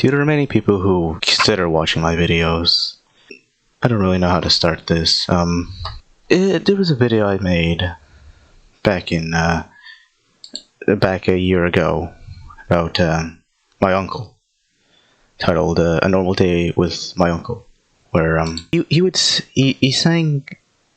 There are many people who consider watching my videos. I don't really know how to start this. There was a video I made back a year ago about my uncle, titled "A Normal Day with My Uncle," where he sang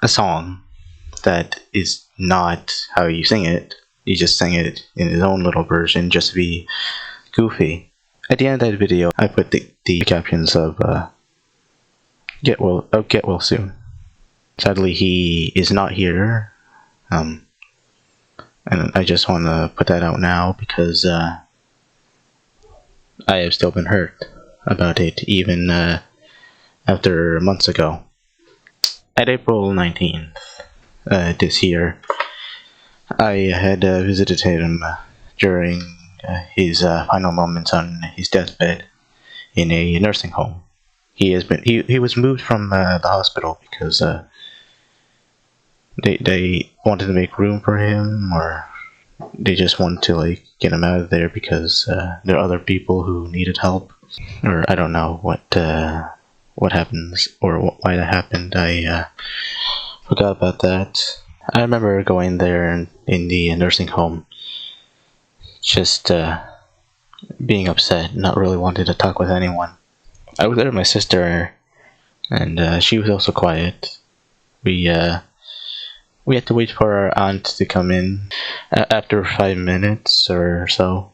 a song that is not how you sing it. He just sang it in his own little version, just to be goofy. At the end of that video, I put the captions of get well soon. Sadly, he is not here, and I just want to put that out now because I have still been hurt about it, even after months ago. At April 19th this year, I had visited him during his final moments on his deathbed in a nursing home. He was moved from the hospital because they wanted to make room for him, or they just wanted to get him out of there because there are other people who needed help, or I don't know what happens or why that happened. I forgot about that. I remember going there in the nursing home, just being upset, not really wanting to talk with anyone. I was there with my sister, and she was also quiet. We had to wait for our aunt to come in. After 5 minutes or so,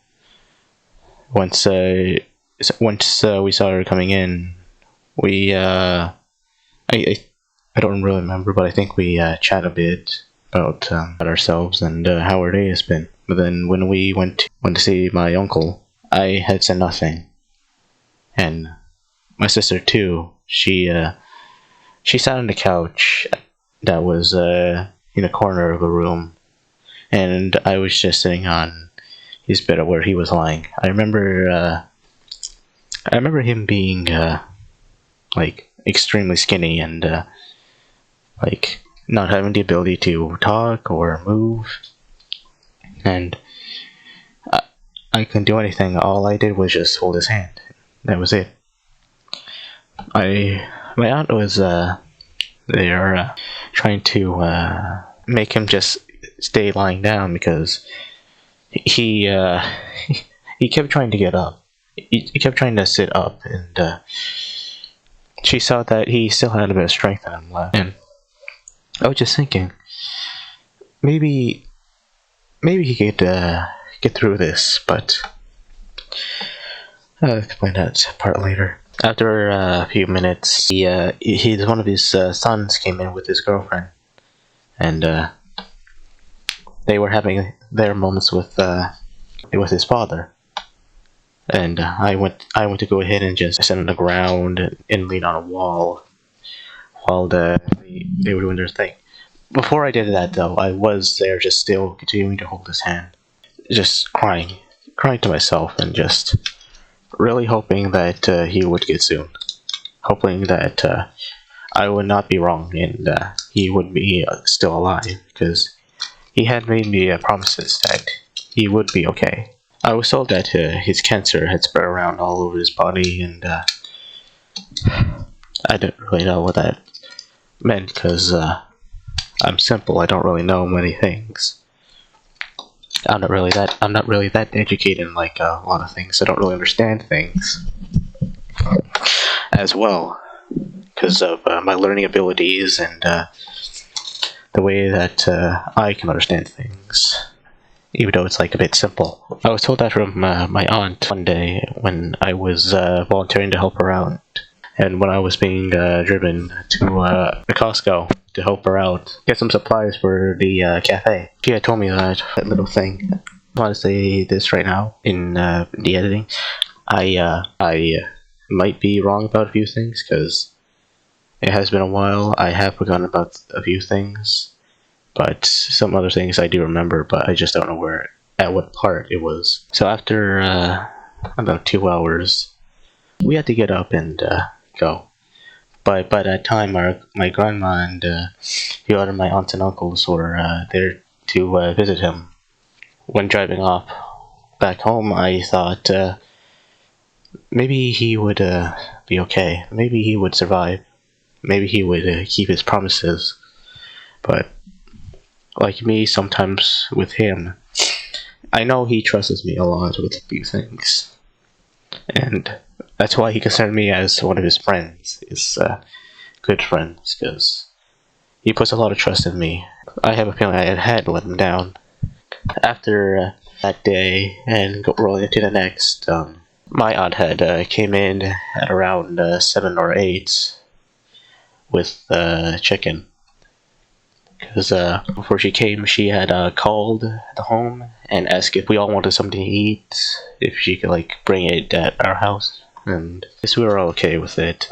once we saw her coming in, I don't really remember, but I think we chat a bit about ourselves and how our day has been. But then when we went to see my uncle, I had said nothing, and my sister too. She sat on the couch that was in a corner of the room, and I was just sitting on his bed where he was lying. I remember him being extremely skinny and not having the ability to talk or move, and I couldn't do anything. All I did was just hold his hand. That was it. My aunt was there trying to make him just stay lying down because he kept trying to get up. He kept trying to sit up, and she saw that he still had a bit of strength in him left. And I was just thinking, maybe he could get through this, but I'll explain that part later. After a few minutes, one of his sons came in with his girlfriend, and they were having their moments with his father. And I went to go ahead and just sit on the ground and lean on a wall while they were doing their thing. Before I did that, though, I was there just still continuing to hold his hand, just crying to myself, and just really hoping that he would get soon, hoping that I would not be wrong and he would be still alive, because he had made me promises that he would be okay. I was told that his cancer had spread around all over his body, and I didn't really know what that meant because I'm simple. I don't really know many things. I'm not really that educated in a lot of things. I don't really understand things as well because of my learning abilities and the way that I can understand things, even though it's a bit simple. I was told that from my aunt one day when I was volunteering to help her out, and when I was being driven to the Costco to help her out, get some supplies for the cafe. She had told me that little thing. I want to say this right now in the editing. I might be wrong about a few things because it has been a while. I have forgotten about a few things, but some other things I do remember, but I just don't know at what part it was. So after about 2 hours, we had to get up and go. But by that time, my grandma and the other my aunts and uncles were there to visit him. When driving off back home, I thought maybe he would be okay. Maybe he would survive. Maybe he would keep his promises. But like me, sometimes with him, I know he trusts me a lot with a few things, and that's why he considered me as one of his friends, his good friends, because he puts a lot of trust in me. I have a feeling I had let him down. After that day and rolling into the next, my aunt had came in at around 7 or 8 with chicken. Because before she came, she had called the home and asked if we all wanted something to eat, if she could like bring it at our house, and I guess we were okay with it.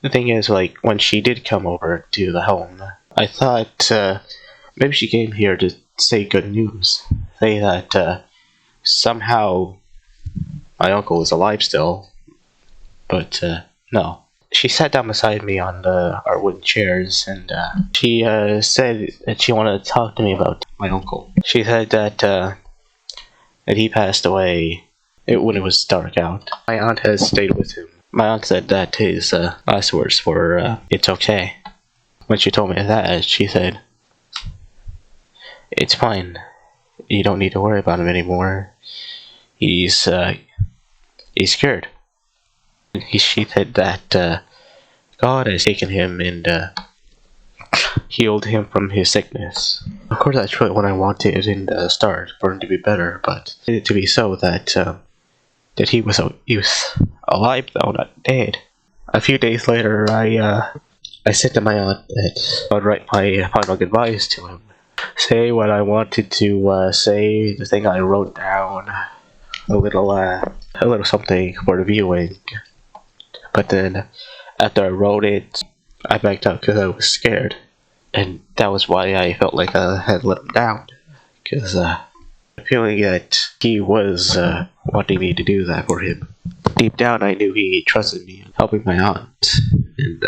The thing is, like, when she did come over to the home, I thought maybe she came here to say good news, say that somehow my uncle is alive still, but no. She sat down beside me on our wooden chairs, and she said that she wanted to talk to me about my uncle. She said that he passed away when it was dark out. My aunt has stayed with him. My aunt said that his last words were, "It's okay." When she told me that, she said, "It's fine. You don't need to worry about him anymore. He's cured." She said that God has taken him and healed him from his sickness. Of course, that's really what I wanted in the start, for him to be better, but it needed to be so that that he was alive though, not dead. A few days later, I said to my aunt that I'd write my final goodbyes to him, say what I wanted to say, the thing I wrote down, a little something for the viewing. But then, after I wrote it, I backed out because I was scared, and that was why I felt like I had let him down. Because feeling that he was wanting me to do that for him. Deep down, I knew he trusted me in helping my aunt, and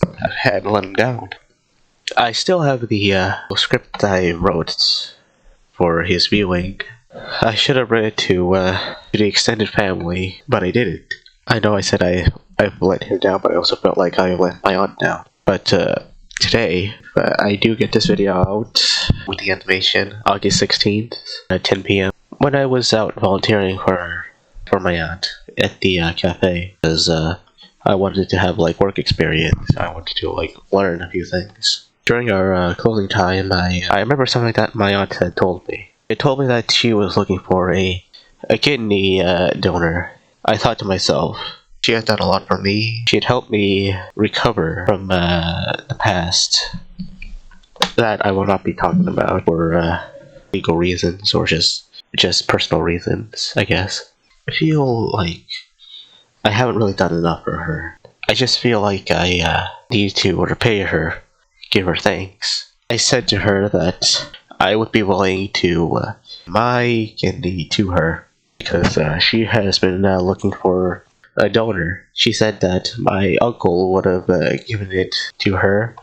I had let him down. I still have the script I wrote for his viewing. I should have read it to the extended family, but I didn't. I know I said I've let him down, but I also felt like I let my aunt down. But today, I do get this video out with the animation, August 16th at 10 p.m. When I was out volunteering for my aunt at the cafe, because I wanted to have like work experience. I wanted to like learn a few things. During our closing time, I remember something that my aunt had told me. It told me that she was looking for a kidney donor. I thought to myself, she had done a lot for me. She had helped me recover from the past that I will not be talking about for legal reasons or just personal reasons, I guess. I feel like I haven't really done enough for her. I just feel like I need to repay her, give her thanks. I said to her that I would be willing to my kidney to her, because she has been looking for a donor. She said that my uncle would have given it to her,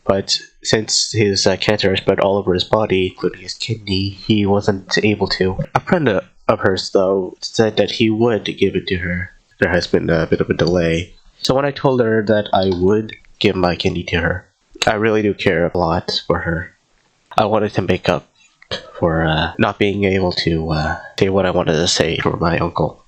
but since his cancer spread all over his body, including his kidney, he wasn't able to. A friend of hers, though, said that he would give it to her. There has been a bit of a delay. So when I told her that I would give my kidney to her, I really do care a lot for her. I wanted to make up for not being able to say what I wanted to say for my uncle.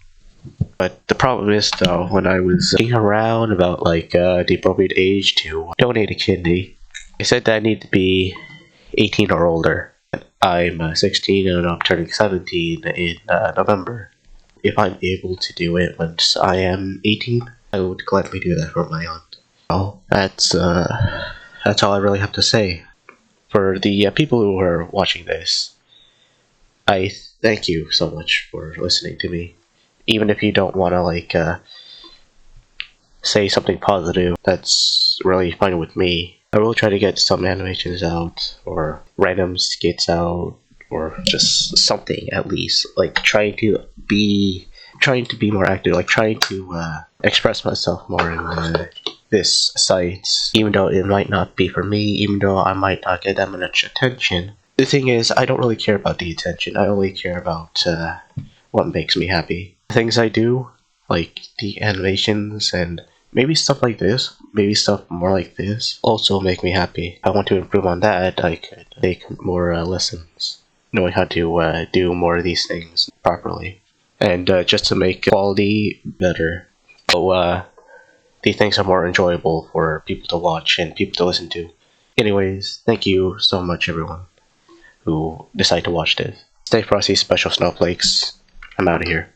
But the problem is, though, when I was thinking around about like the appropriate age to donate a kidney, I said that I need to be 18 or older. I'm 16 and I'm turning 17 in November. If I'm able to do it once I am 18, I would gladly do that for my aunt. Well, that's all I really have to say. For the people who are watching this, I thank you so much for listening to me. Even if you don't want to like say something positive, that's really fine with me. I will try to get some animations out, or random skits out, or just something at least. Like trying to be more active, like trying to express myself more in this site, even though it might not be for me, even though I might not get that much attention. The thing is, I don't really care about the attention. I only care about what makes me happy. things I do, like the animations and maybe stuff like this, maybe stuff more like this, also make me happy. If I want to improve on that, I could take more lessons, knowing how to do more of these things properly, and just to make quality better. So these things are more enjoyable for people to watch and people to listen to. Anyways, thank you so much, everyone who decide to watch this. Stay frosty, special snowflakes. I'm out of here.